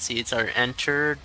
Seeds are entered.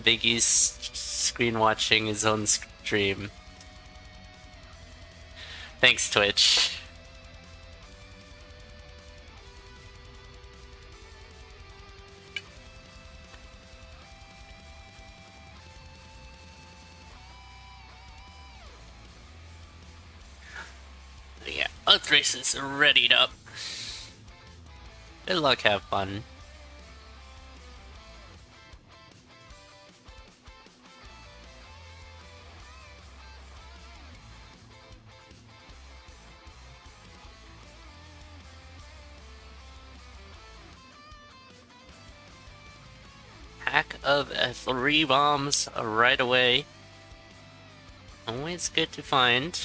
Biggie's screen watching his own stream. Thanks, Twitch. Yeah, Ocre307 is readied up. Good luck, have fun. Pack of 3 bombs right away. Always good to find.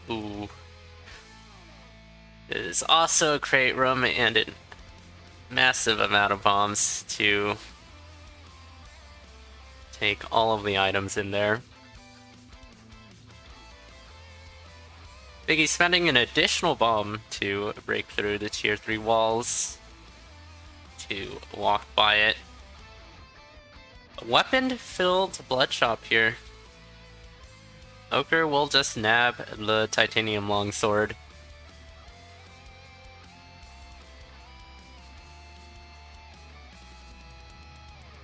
Ooh. There's also a crate room and a massive amount of bombs to take all of the items in there. Biggie's spending an additional bomb to break through the tier 3 walls to walk by it. A weapon-filled blood shop here. Ocre will just nab the titanium longsword.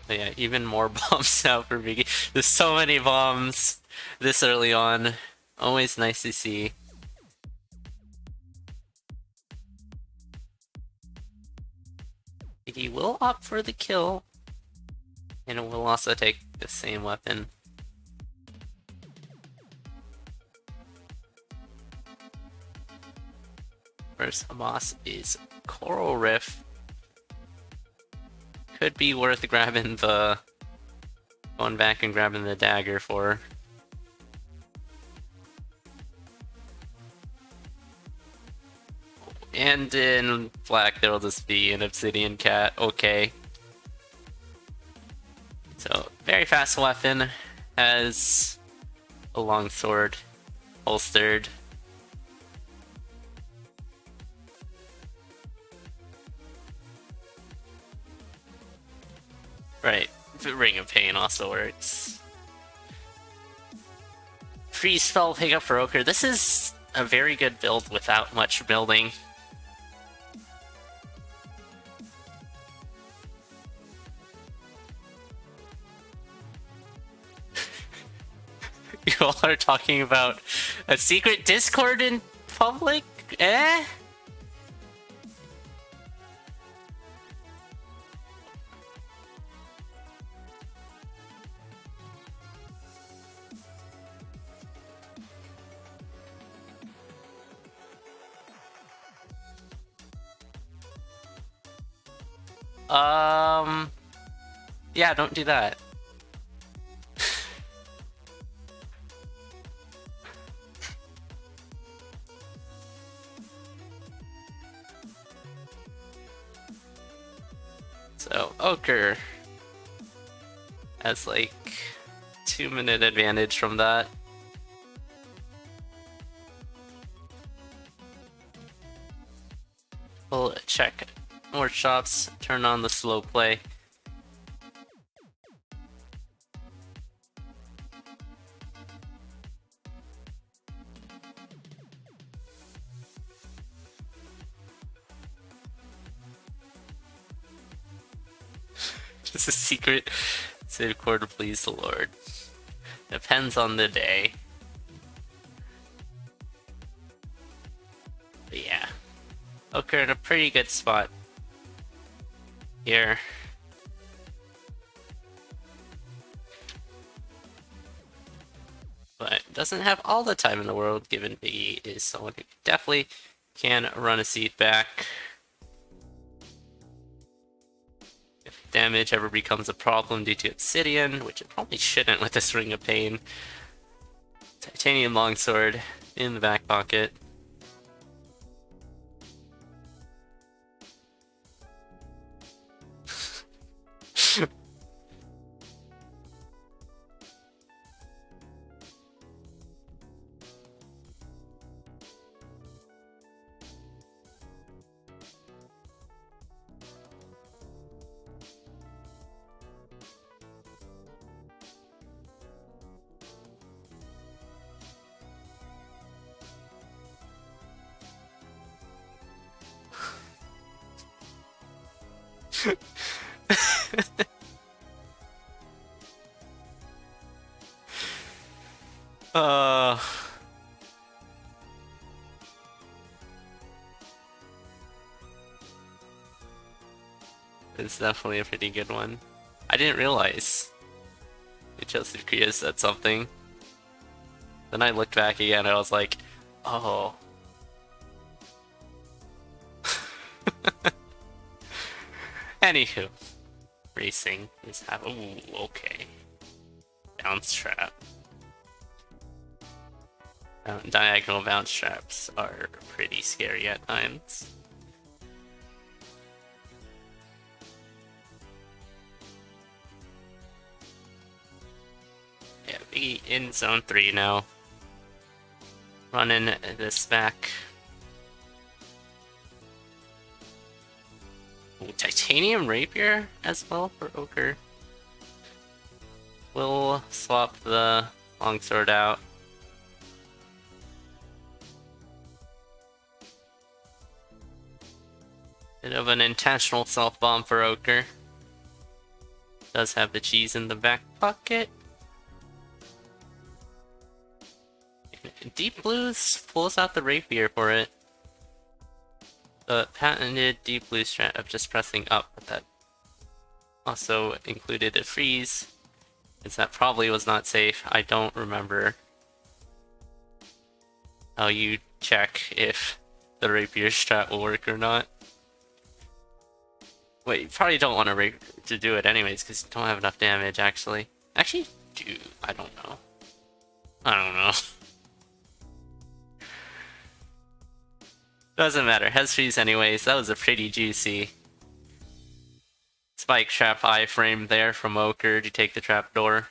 But yeah, even more bombs now for Biggie. There's so many bombs this early on. Always nice to see. Biggie will opt for the kill, and it will also take the same weapon. First boss is Coral Riff. Could be worth grabbing the... going back and grabbing the dagger for. And in black there will just be an obsidian cat, okay. So, very fast weapon, has a longsword holstered. Right, the Ring of Pain also works. Free spell pickup for Ocre. This is a very good build without much building. You all are talking about a secret Discord in public? Eh? Yeah, don't do that. So, Ocre has like 2-minute advantage from that. We'll check more shops, turn on the slow play. Just a secret save core to please the Lord. Depends on the day. But yeah. Ocre in a pretty good spot here. But doesn't have all the time in the world, given Biggie is someone who definitely can run a seat back. If damage ever becomes a problem due to obsidian, which it probably shouldn't with this Ring of Pain. Titanium longsword in the back pocket. It's definitely a pretty good one. I didn't realize Chelsea Korea said something. Then I looked back again and I was like, oh. Anywho, racing is ooh, okay. Bounce trap. Diagonal bounce traps are pretty scary at times. Yeah, Biggie in zone 3 now. Running this back. Ooh, titanium rapier as well for Ochre. We'll swap the longsword out. Bit of an intentional self-bomb for Ochre. Does have the cheese in the back pocket. Deep Blues pulls out the rapier for it. The patented Deep Blue strat of just pressing up, but that also included a freeze, since that probably was not safe. I don't remember how you check if the rapier strat will work or not. Wait, you probably don't want to do it anyways, because you don't have enough damage, actually. Actually, do. I don't know. I don't know. Doesn't matter. Has freeze anyways. That was a pretty juicy spike trap iframe there from Ochre to take the trapdoor.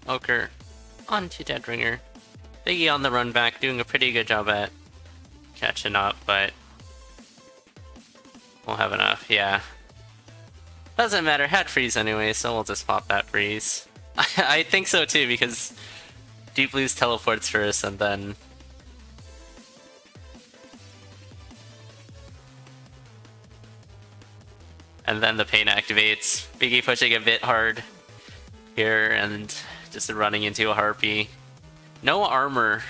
Ochre onto Deadringer. Biggie on the run back, doing a pretty good job at catching up, but we'll have enough, yeah. Doesn't matter, had freeze anyway, so we'll just pop that freeze. I think so too, because Deep Blues teleports first, and then the pain activates. Biggie pushing a bit hard here, and just running into a harpy. No armor.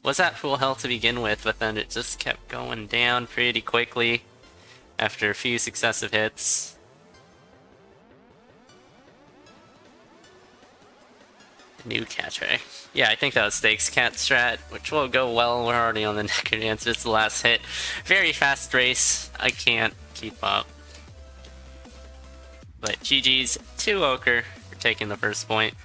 Was at full health to begin with, but then it just kept going down pretty quickly after a few successive hits. New cat tray. Yeah, I think that was Stakes Cat strat, which will go well. We're already on the neck dance. It's the last hit. Very fast race. I can't keep up. But GG's to Ochre for taking the first point.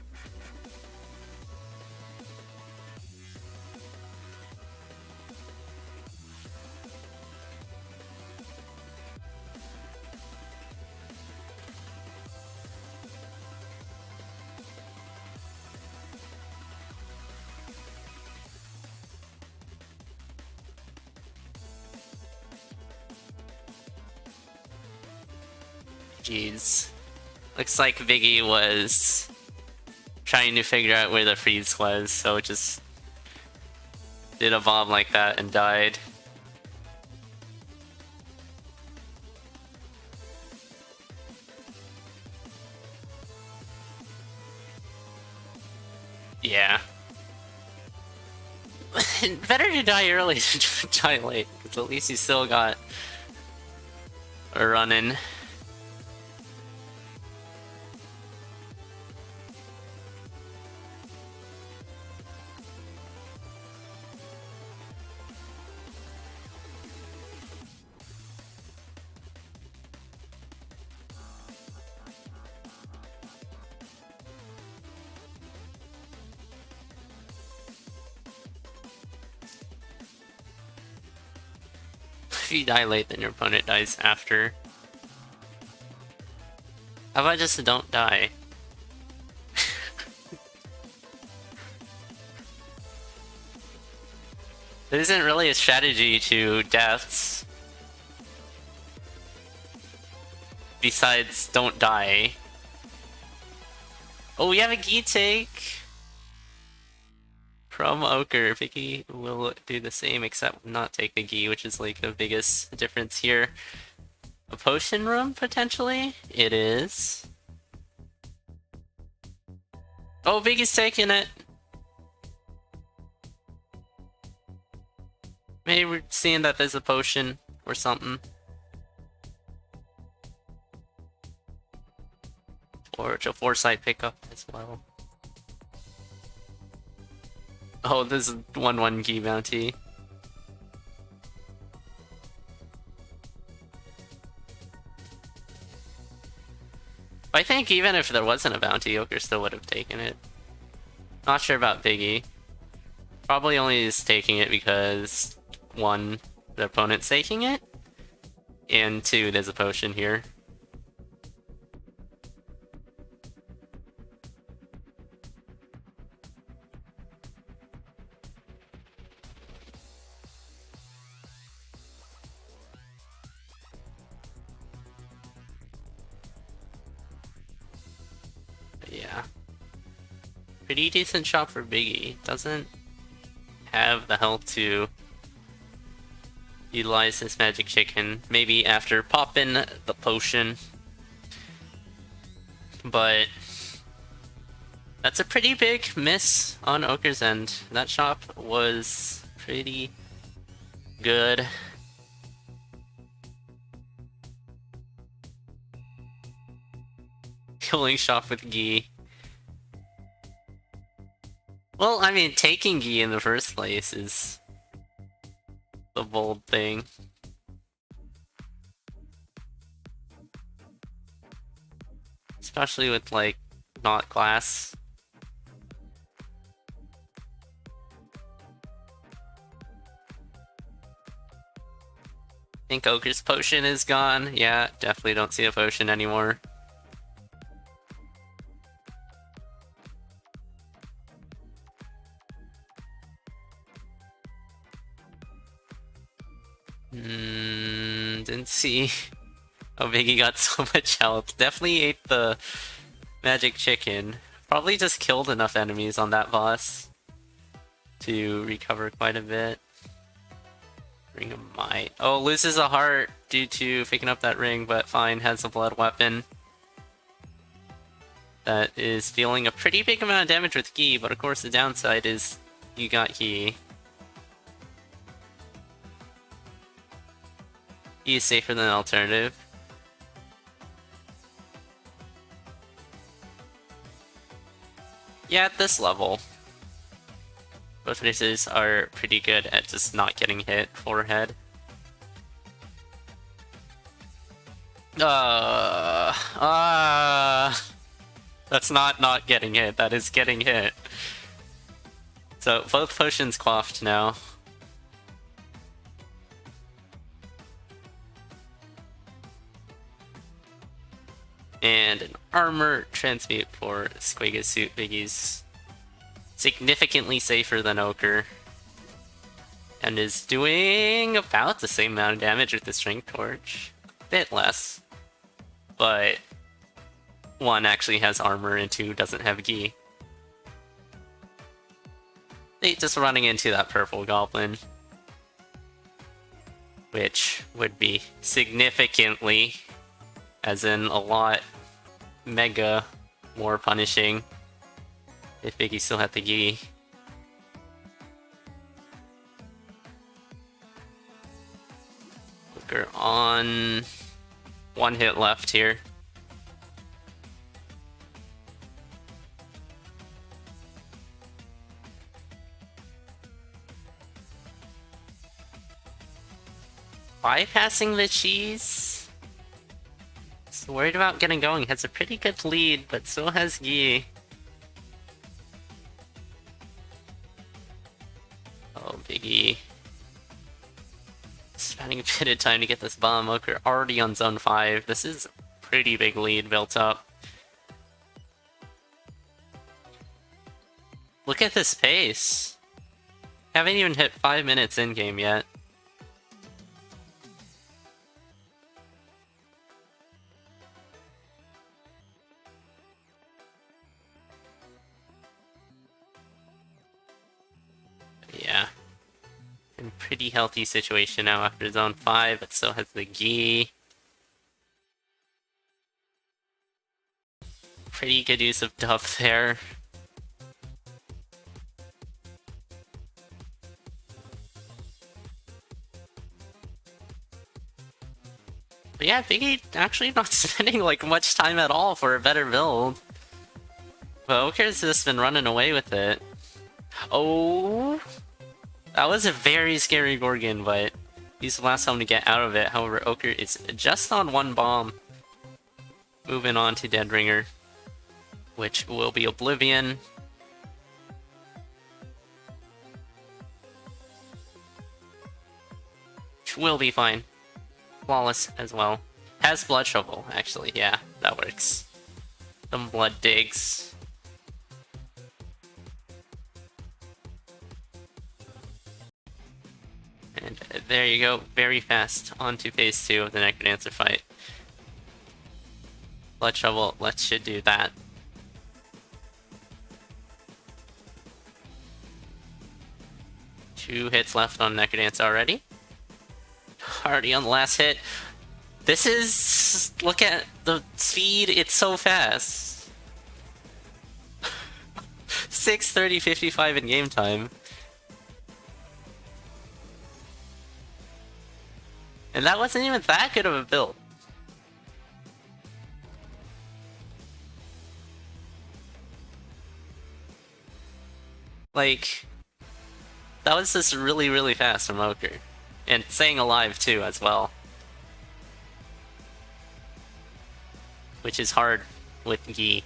Jeez. Looks like Biggie was trying to figure out where the freeze was, so it just did a bomb like that and died. Yeah. Better to die early than to die late, because at least you still got a run-in. If you die late, then your opponent dies after. How about just don't die? There isn't really a strategy to deaths. Besides, don't die. Oh, we have a Gi take! From Ochre. Biggie will do the same, except not take the Gi, which is like the biggest difference here. A potion room, potentially? It is. Oh, Biggie's taking it! Maybe we're seeing that there's a potion or something. Or a foresight pickup as well. Oh, this is 1/1 Gi bounty. I think even if there wasn't a bounty, Ochre still would have taken it. Not sure about Biggie. Probably only is taking it because 1, the opponent's taking it, and 2, there's a potion here. Yeah. Pretty decent shot for Biggie. Doesn't have the health to utilize his magic chicken. Maybe after popping the potion. But that's a pretty big miss on Ochre's end. That shot was pretty good. Killing shot with Gi. Well, I mean, taking Gi in the first place is the bold thing. Especially with, like, not glass. I think Ochre's potion is gone. Yeah, definitely don't see a potion anymore. Didn't see how Biggie got so much health. Definitely ate the magic chicken. Probably just killed enough enemies on that boss to recover quite a bit. Ring of Might. Oh, loses a heart due to picking up that ring, but fine, has a blood weapon. That is dealing a pretty big amount of damage with Gi, but of course the downside is you got Gi. He is safer than an alternative. Yeah, at this level, both races are pretty good at just not getting hit forehead. That's not getting hit, that is getting hit. So both potions quaffed now. And an armor transmute for Squigga's suit. Biggie's significantly safer than Ochre. And is doing about the same amount of damage with the Strength Torch. A bit less. But 1 actually has armor and 2 doesn't have Gi. Just running into that purple goblin. Which would be significantly, as in a lot, mega more punishing if Biggie still had the Gi. Ochre on 1 hit left here. Bypassing the cheese? So worried about getting going. Has a pretty good lead, but still has Gi. Oh, Biggie. Spending a bit of time to get this bomb. Ocre already on zone 5. This is a pretty big lead built up. Look at this pace. Haven't even hit 5 minutes in game yet. Yeah. In pretty healthy situation now after zone 5, but still has the gi. Pretty good use of Duff there. But yeah, Biggie actually not spending like much time at all for a better build. But Ocre's just been running away with it. Oh, that was a very scary Gorgon, but he's the last one to get out of it. However, Ocre is just on one bomb. Moving on to Dead Ringer, which will be Oblivion. Which will be fine. Flawless as well. Has Blood Shovel, actually. Yeah, that works. Some Blood Digs. And there you go, very fast on to phase 2 of the Necrodancer fight. Blood Shovel, should do that. Two hits left on Necrodancer already. Already on the last hit. This is... look at the speed, it's so fast. 6:30:55 in game time. And that wasn't even that good of a build. Like, that was just really, really fast from Ocre. And staying alive too, as well. Which is hard with Gi.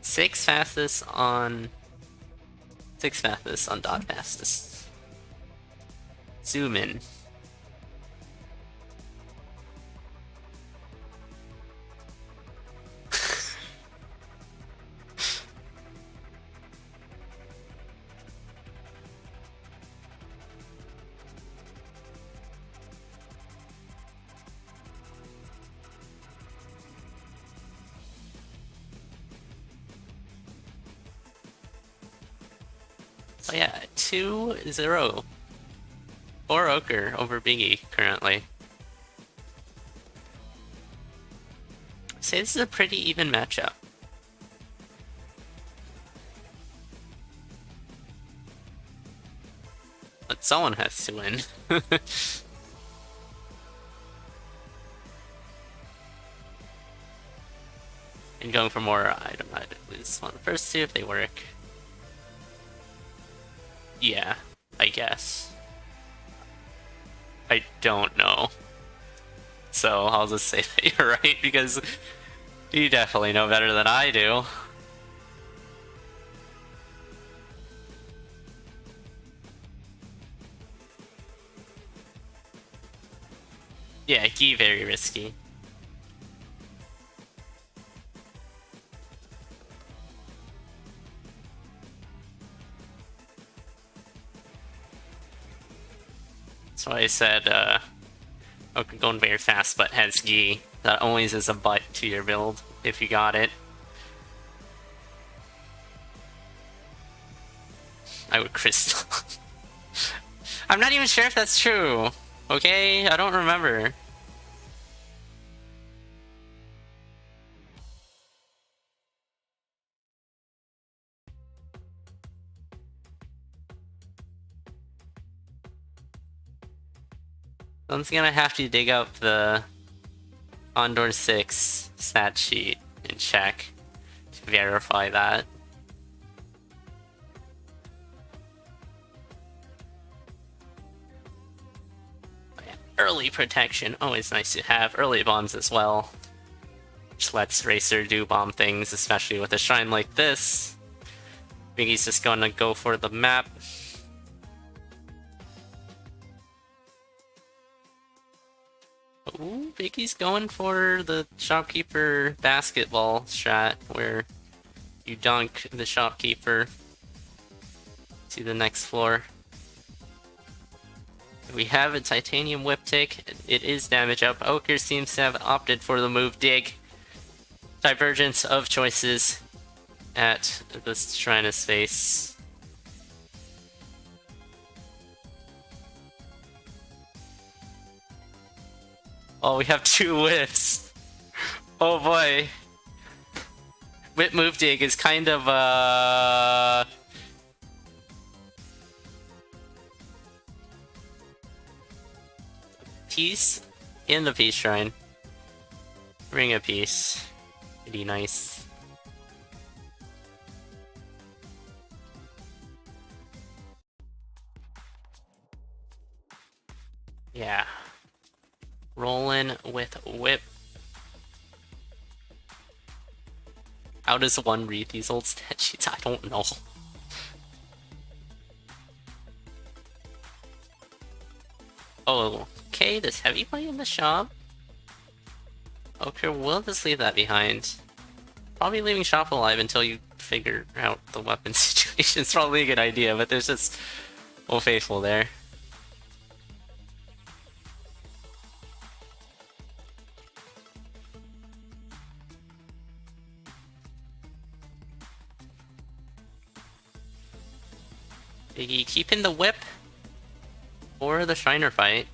Sixth fastest on dot fastest. Zoom in. Oh yeah, 2-0 for Ocre over Biggie currently. I'd say this is a pretty even matchup. But someone has to win. And going for more, I don't know, I'd lose one of the first two if they work. Yeah, I guess. I don't know. So I'll just say that you're right, because you definitely know better than I do. Yeah, Gi very risky. That's why I said, okay, going very fast, but has Gi. That always is a butt to your build, if you got it. I would crystal. I'm not even sure if that's true. Okay, I don't remember. Someone's gonna have to dig up the CoNDOR X2 stat sheet and check to verify that. Early protection, always nice to have. Early bombs as well, which lets Racer do bomb things, especially with a shrine like this. Biggie's just gonna go for the map. Ooh, Biggie's going for the shopkeeper basketball strat, where you dunk the shopkeeper to the next floor. We have a titanium whip tick. It is damage up. Ocre seems to have opted for the move dig. Divergence of choices at the Shrinus face. Oh, we have 2 whiffs. Oh boy. Whip move dig is kind of peace in the peace shrine. Ring of peace. Pretty nice. Yeah. Rolling with whip. How does one read these old stat sheets? I don't know. Oh, okay, there's heavyweight in the shop. Okay, we'll just leave that behind. Probably leaving shop alive until you figure out the weapon situation. It's probably a good idea, but there's just Old Faithful there. Biggie keeping the whip for the Shriner fight.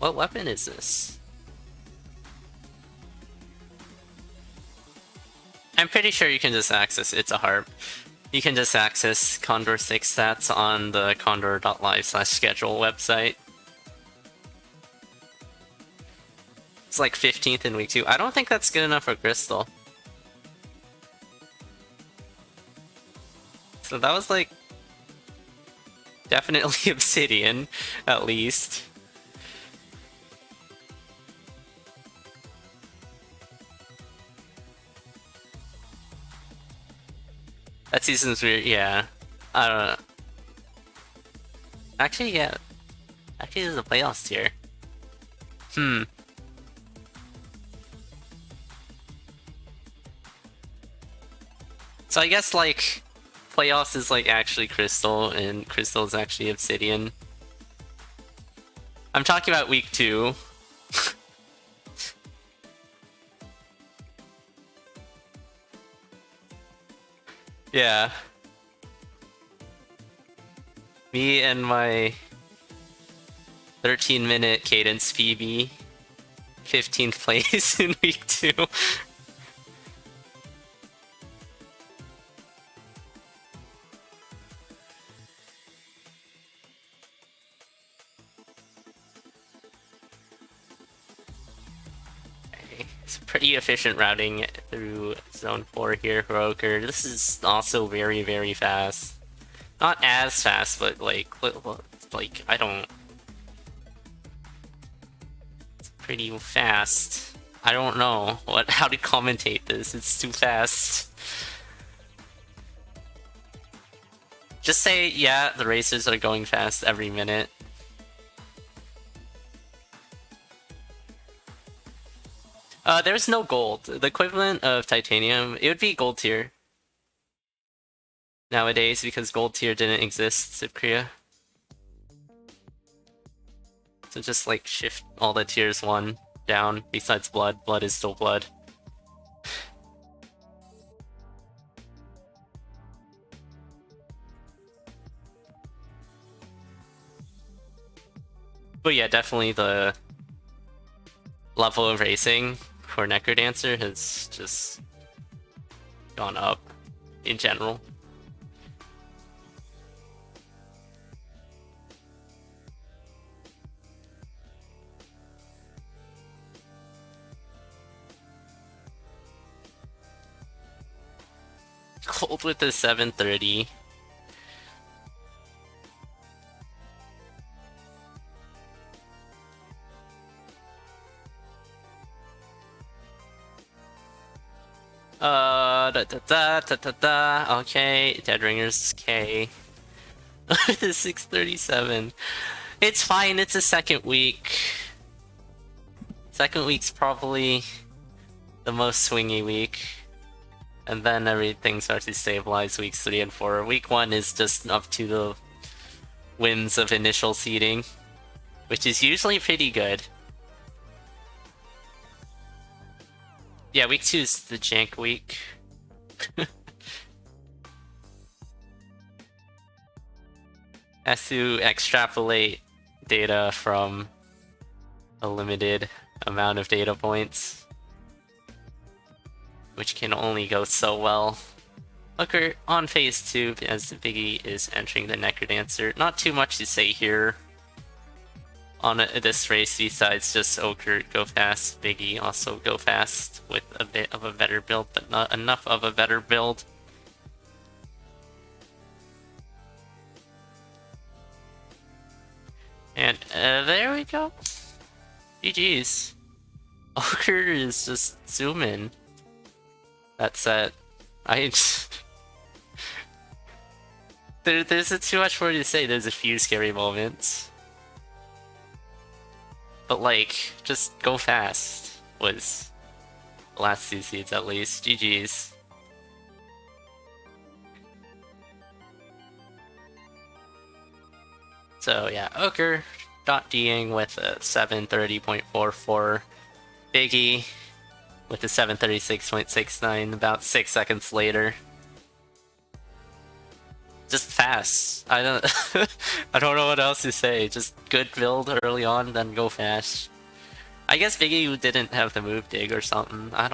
What weapon is this? I'm pretty sure you can just access it's a harp. You can just access CoNDOR 6 stats on the condor.live/schedule website. It's like 15th in week 2. I don't think that's good enough for Crystal. So that was like definitely Obsidian, at least. That season's weird, yeah. I don't know. Actually, yeah. Actually, there's a playoffs tier. So I guess, like, playoffs is, like, actually Crystal, and Crystal is actually Obsidian. I'm talking about week 2. Yeah. Me and my 13-minute cadence Phoebe. 15th place in week 2. It's pretty efficient routing through Zone 4 here for Ocre. This is also very, very fast. Not as fast, but like I don't... It's pretty fast. I don't know how to commentate this. It's too fast. Just say, yeah, the racers are going fast every minute. There's no gold. The equivalent of titanium, it would be gold tier nowadays, because gold tier didn't exist in Korea. So just like shift all the tiers 1 down, besides blood. Blood is still blood. But yeah, definitely the level of racing for Necrodancer has just gone up in general. Cold with the 730. Okay, Dead Ringers K. The 637. It's fine, it's a second week. Second week's probably the most swingy week. And then everything starts to stabilize weeks 3 and 4. Week 1 is just up to the wins of initial seeding, which is usually pretty good. Yeah, week 2 is the jank week. Has to extrapolate data from a limited amount of data points, which can only go so well. Ocre on phase 2 as Biggie is entering the Necrodancer. Not too much to say here on this race besides just Ocre go fast, Biggie also go fast with a bit of a better build, but not enough of a better build. And there we go. GG's. Ocre is just zooming. That set. There's too much more to say. There's a few scary moments. But like, just go fast was the last 2 seeds at least. GG's. So yeah, Ocre .D'ing with a 730.44. Biggie with a 736.69 about 6 seconds later. Just fast. I don't I don't know what else to say. Just good build early on, then go fast. I guess Biggie didn't have the move dig or something. I don't